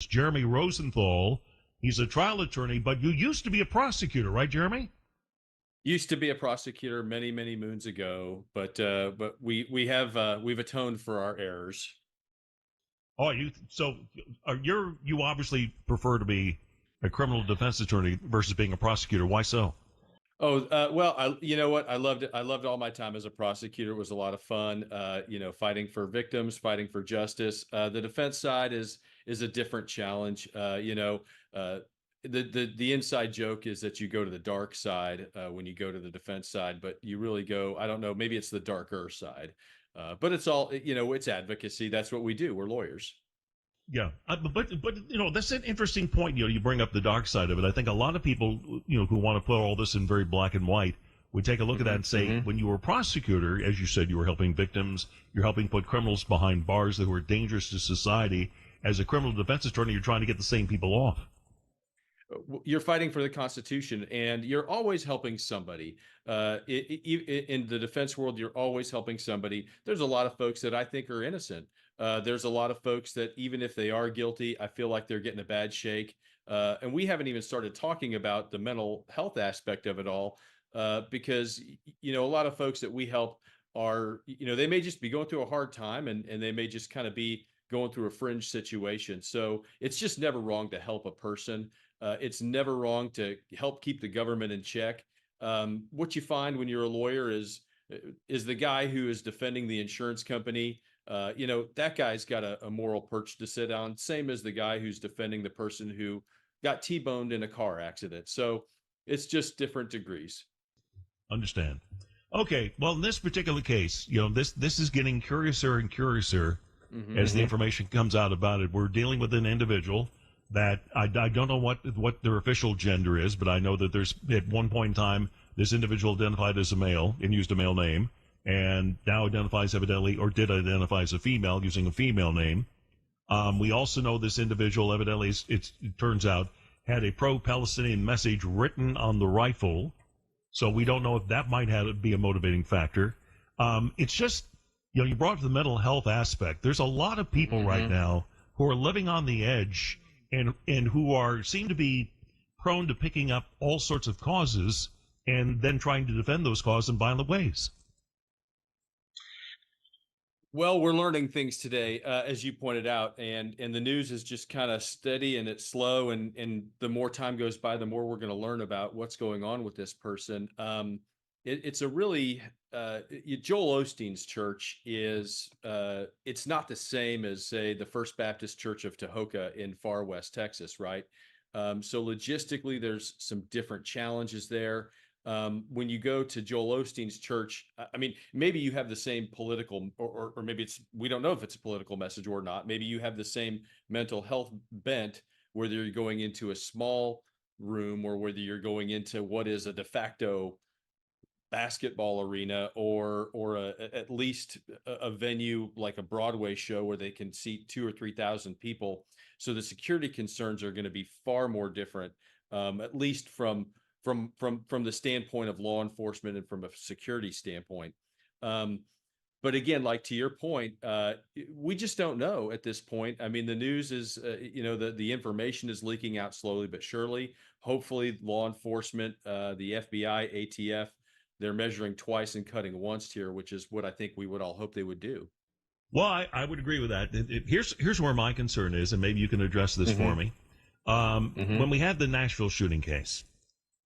Jeremy Rosenthal. He's a trial attorney, but you used to be a prosecutor, right, Jeremy? Used to be a prosecutor many, many moons ago, but we've atoned for our errors. Oh, you obviously prefer to be a criminal defense attorney versus being a prosecutor. Why so? Oh, well, you know what? I loved it. I loved all my time as a prosecutor. It was a lot of fun. Fighting for victims, fighting for justice. The defense side is a different challenge. Uh, the inside joke is that you go to the dark side when you go to the defense side, but you really go. I don't know. Maybe it's the darker side, but it's all it's advocacy. That's what we do. We're lawyers. Yeah, but that's an interesting point. You bring up the dark side of it. I think a lot of people who want to put all this in very black and white would take a look at that and say, when you were a prosecutor, as you said, you were helping victims, you're helping put criminals behind bars that were dangerous to society. As a criminal defense attorney, you're trying to get the same people off. You're fighting for the Constitution, and you're always helping somebody. In the defense world, you're always helping somebody. There's a lot of folks that I think are innocent. There's a lot of folks that even if they are guilty, I feel like they're getting a bad shake. And we haven't even started talking about the mental health aspect of it all, because a lot of folks that we help are, they may just be going through a hard time, and they may just kind of be going through a fringe situation. So it's just never wrong to help a person. It's never wrong to help keep the government in check. What you find when you're a lawyer is the guy who is defending the insurance company. That guy's got a moral perch to sit on, same as the guy who's defending the person who got T-boned in a car accident. So it's just different degrees. Understand? Okay. Well, in this particular case, this is getting curiouser and curiouser as the information comes out about it. We're dealing with an individual that I don't know what their official gender is, but I know that there's at one point in time this individual identified as a male and used a male name, and now identifies evidently or did identify as a female using a female name. We also know this individual evidently, it turns out, had a pro-Palestinian message written on the rifle, so we don't know if that might be a motivating factor. It's just, you brought up the mental health aspect. There's a lot of people right now who are living on the edge and who seem to be prone to picking up all sorts of causes and then trying to defend those causes in violent ways. Well, we're learning things today, as you pointed out, and the news is just kind of steady and it's slow, and the more time goes by, the more we're going to learn about what's going on with this person. It's a really Joel Osteen's church is it's not the same as, say, the First Baptist Church of Tahoka in far west Texas, right? So logistically, there's some different challenges there. When you go to Joel Osteen's church, I mean, maybe you have the same political, or maybe we don't know if it's a political message or not. Maybe you have the same mental health bent, whether you're going into a small room or whether you're going into what is a de facto basketball arena or at least a venue like a Broadway show where they can seat 2,000 or 3,000 people. So the security concerns are going to be far more different, at least from the standpoint of law enforcement and from a security standpoint. But again, like to your point, we just don't know at this point. I mean, the news is, the information is leaking out slowly but surely. Hopefully, law enforcement, the FBI, ATF, they're measuring twice and cutting once here, which is what I think we would all hope they would do. Well, I would agree with that. Here's where my concern is, and maybe you can address this for me. When we had the Nashville shooting case,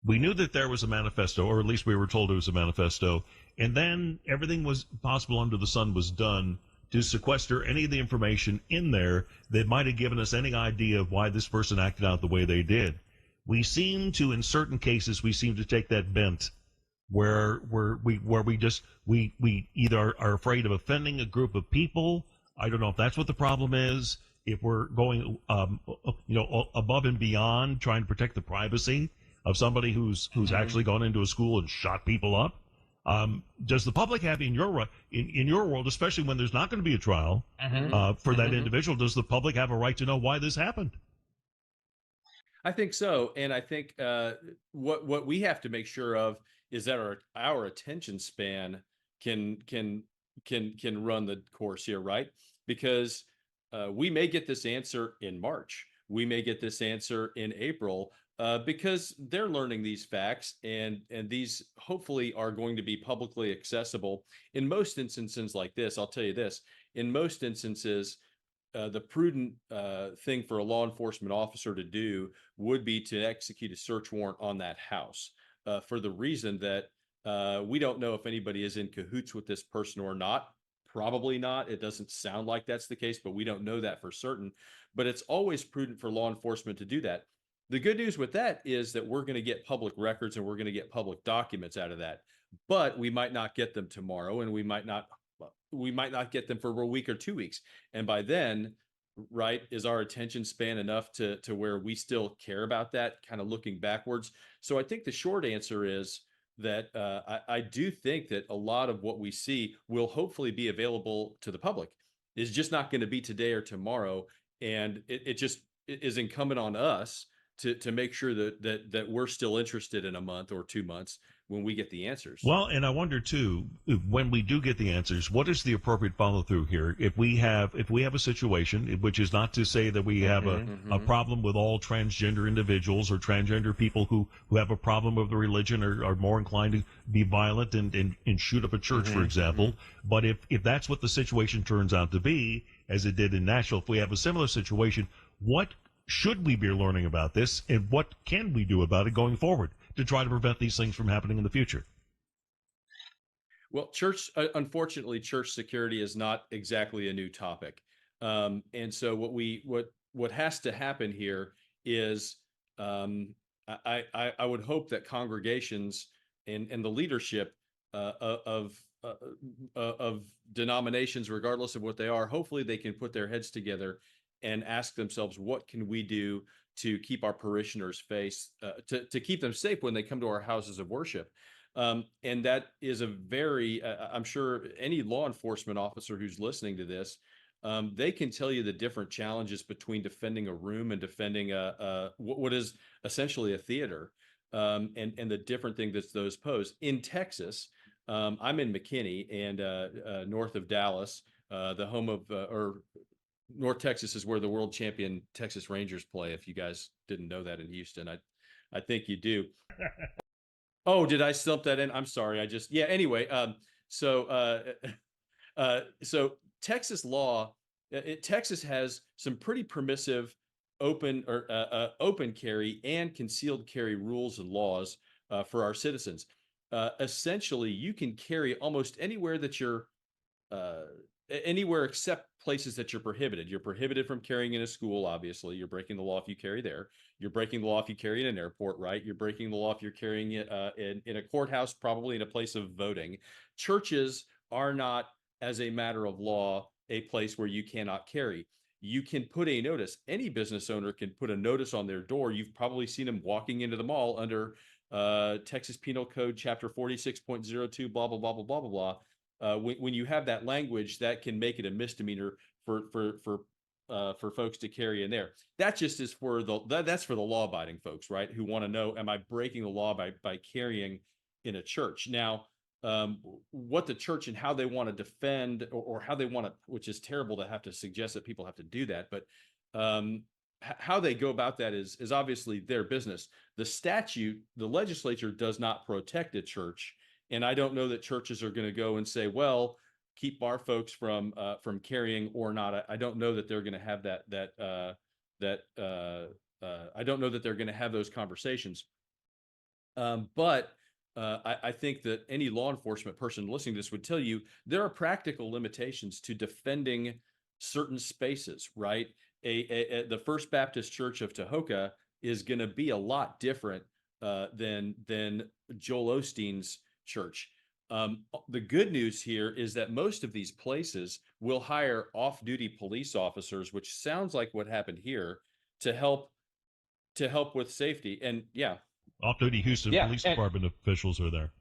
we knew that there was a manifesto, or at least we were told it was a manifesto, and then everything was possible under the sun was done to sequester any of the information in there that might have given us any idea of why this person acted out the way they did. We seem to, in certain cases, take that bent where we either are afraid of offending a group of people. I don't know if that's what the problem is. If we're going, above and beyond trying to protect the privacy of somebody who's actually gone into a school and shot people up. Does the public have in your world, especially when there's not going to be a trial for that individual, does the public have a right to know why this happened? I think so, and I think what we have to make sure of is that our attention span can run the course here, right? Because we may get this answer in March. we may get this answer in April, because they're learning these facts, and these hopefully are going to be publicly accessible. In most instances like this, I'll tell you this, in most instances, the prudent thing for a law enforcement officer to do would be to execute a search warrant on that house, for the reason that we don't know if anybody is in cahoots with this person or not. Probably not. It doesn't sound like that's the case, but we don't know that for certain. But it's always prudent for law enforcement to do that. The good news with that is that we're going to get public records and we're going to get public documents out of that. But we might not get them tomorrow, and we might not get them for a week or 2 weeks. And by then, right, is our attention span enough to where we still care about that, kind of looking backwards? So I think the short answer is that I do think that a lot of what we see will hopefully be available to the public. It's just not going to be today or tomorrow. And it just is incumbent on us to make sure that we're still interested in a month or 2 months when we get the answers. Well, and I wonder too, when we do get the answers, what is the appropriate follow through here? If we have a situation, which is not to say that we have a problem with all transgender individuals or transgender people who have a problem with the religion or are more inclined to be violent and shoot up a church, for example. But if that's what the situation turns out to be, as it did in Nashville, if we have a similar situation, what should we be learning about this, and what can we do about it going forward to try to prevent these things from happening in the future? Well, unfortunately, church security is not exactly a new topic. And so what has to happen here is, I would hope that congregations and the leadership of denominations, regardless of what they are, hopefully they can put their heads together and ask themselves, what can we do to keep our parishioners to keep them safe when they come to our houses of worship? And that is a very, I'm sure any law enforcement officer who's listening to this, they can tell you the different challenges between defending a room and defending what is essentially a theater, and the different thing that those pose. In Texas, I'm in McKinney, and north of Dallas, the home of, or North Texas is where the world champion Texas Rangers play. If you guys didn't know that in Houston, I think you do. Oh, did I slip that in? I'm sorry. Anyway, so Texas law, Texas has some pretty permissive open carry and concealed carry rules and laws for our citizens. Essentially, you can carry almost anywhere that you're anywhere except places that you're prohibited. You're prohibited from carrying in a school, obviously. You're breaking the law if you carry there. You're breaking the law if you carry in an airport, right? You're breaking the law if you're carrying it in a courthouse, probably in a place of voting. Churches are not, as a matter of law, a place where you cannot carry. You can put a notice. Any business owner can put a notice on their door. You've probably seen them walking into the mall under Texas Penal Code Chapter 46.02, blah, blah, blah, blah, blah, blah, blah. When you have that language, that can make it a misdemeanor for folks to carry in there. That just is that's for the law-abiding folks, right? Who want to know, am I breaking the law by carrying in a church? Now, what the church and how they want to defend, or how they want to, which is terrible to have to suggest that people have to do that, but how they go about that is obviously their business. The legislature does not protect a church. And I don't know that churches are going to go and say, well, keep our folks from carrying or not. I don't know that they're going to have I don't know that they're going to have those conversations. But I think that any law enforcement person listening to this would tell you there are practical limitations to defending certain spaces, right? The First Baptist Church of Tahoka is going to be a lot different than Joel Osteen's church. The good news here is that most of these places will hire off-duty police officers, which sounds like what happened here, to help with safety. And yeah, off-duty Houston Police Department officials are there.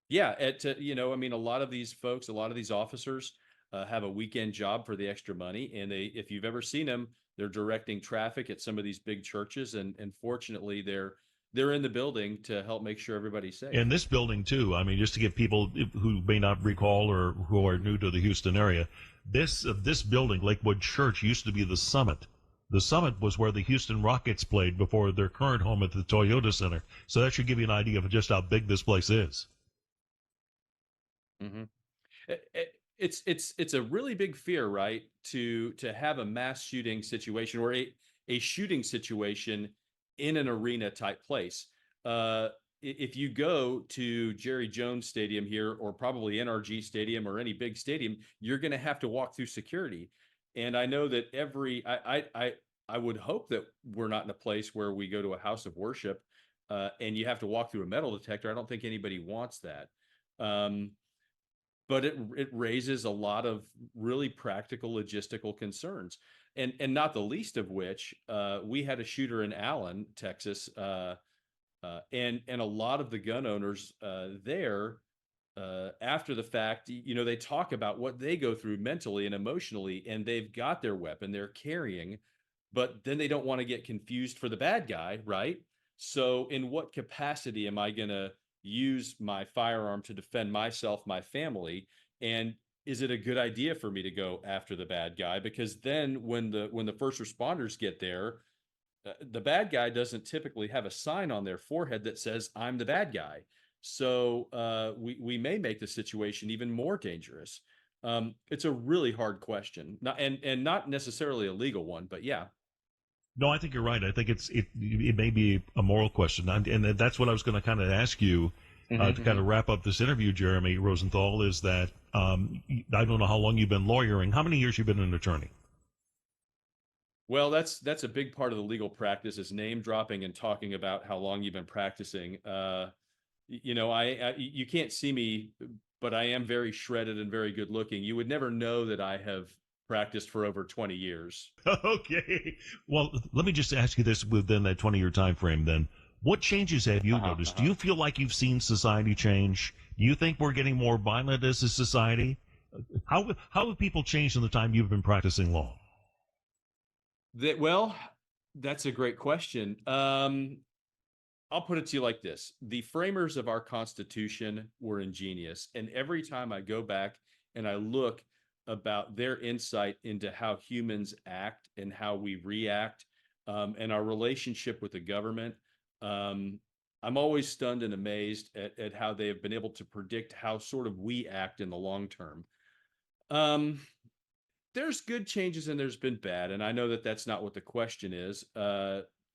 Yeah, a lot of these folks, a lot of these officers have a weekend job for the extra money, and if you've ever seen them, they're directing traffic at some of these big churches, and fortunately they're in the building to help make sure everybody's safe. And this building too, I mean, just to give people who may not recall or who are new to the Houston area, this building, Lakewood Church, used to be the Summit The Summit was where the Houston Rockets played before their current home at the Toyota Center. So that should give you an idea of just how big this place is. Mm-hmm. It's a really big fear, right? To have a mass shooting situation or a shooting situation in an arena type place. If you go to Jerry Jones Stadium here, or probably NRG Stadium or any big stadium, you're going to have to walk through security. And I know that I would hope that we're not in a place where we go to a house of worship and you have to walk through a metal detector. I don't think anybody wants that. But it raises a lot of really practical logistical concerns, and not the least of which we had a shooter in Allen, Texas, and a lot of the gun owners there after the fact, they talk about what they go through mentally and emotionally, and they've got their weapon, they're carrying, but then they don't want to get confused for the bad guy, right? So in what capacity am I going to use my firearm to defend myself, my family? And is it a good idea for me to go after the bad guy? Because then when the first responders get there, the bad guy doesn't typically have a sign on their forehead that says, "I'm the bad guy." So we may make the situation even more dangerous. It's a really hard question, and not necessarily a legal one, but yeah. No, I think you're right. I think it may be a moral question, and that's what I was going to kind of ask you to kind of wrap up this interview, Jeremy Rosenthal. Is that I don't know how long you've been lawyering. How many years you've been an attorney? Well, that's a big part of the legal practice, is name dropping and talking about how long you've been practicing. You can't see me, but I am very shredded and very good looking. You would never know that I have practiced for over 20 years. Okay. Well, let me just ask you this within that 20-year time frame then. What changes have you noticed? Do you feel like you've seen society change? Do you think we're getting more violent as a society? How have people changed in the time you've been practicing law? Well, that's a great question. I'll put it to you like this. The framers of our Constitution were ingenious. And every time I go back and I look about their insight into how humans act and how we react, and our relationship with the government, I'm always stunned and amazed at how they have been able to predict how sort of we act in the long term. There's good changes and there's been bad, and I know that that's not what the question is.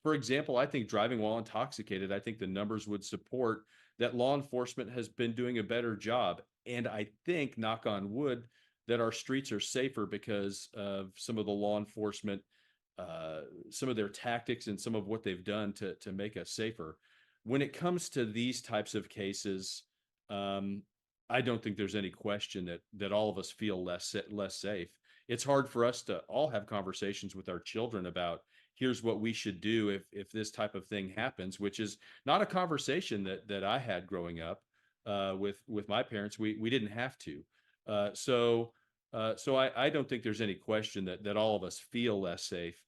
For example, I think driving while intoxicated, I think the numbers would support that law enforcement has been doing a better job. And I think, knock on wood, that our streets are safer because of some of the law enforcement, some of their tactics and some of what they've done to make us safer. When it comes to these types of cases, I don't think there's any question that all of us feel less safe. It's hard for us to all have conversations with our children about, here's what we should do if this type of thing happens, which is not a conversation that I had growing up with my parents. We didn't have to. So I don't think there's any question that all of us feel less safe.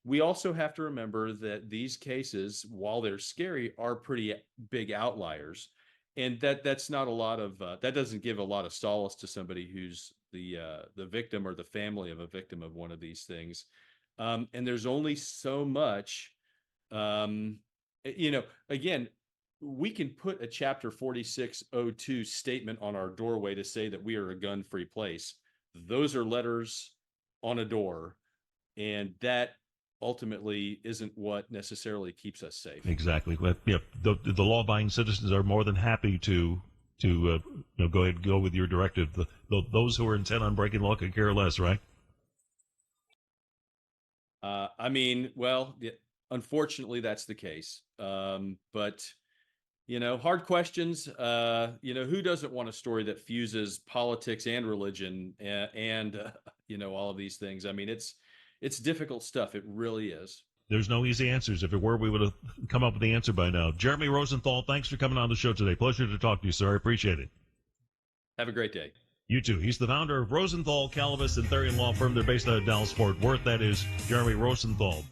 We also have to remember that these cases, while they're scary, are pretty big outliers. And that's not a lot of that doesn't give a lot of solace to somebody who's the victim or the family of a victim of one of these things. And there's only so much, again, we can put a chapter 4602 statement on our doorway to say that we are a gun-free place. Those are letters on a door, and that ultimately isn't what necessarily keeps us safe. Exactly. But, yeah, the law-abiding citizens are more than happy to go ahead and go with your directive. Those who are intent on breaking law could care less, right? Unfortunately, that's the case. But hard questions. Who doesn't want a story that fuses politics and religion and all of these things? I mean, it's difficult stuff. It really is. There's no easy answers. If it were, we would have come up with the answer by now. Jeremy Rosenthal, thanks for coming on the show today. Pleasure to talk to you, sir. I appreciate it. Have a great day. You too. He's the founder of Rosenthal, Calabas, and Therian Law Firm. They're based out of Dallas, Fort Worth. That is Jeremy Rosenthal.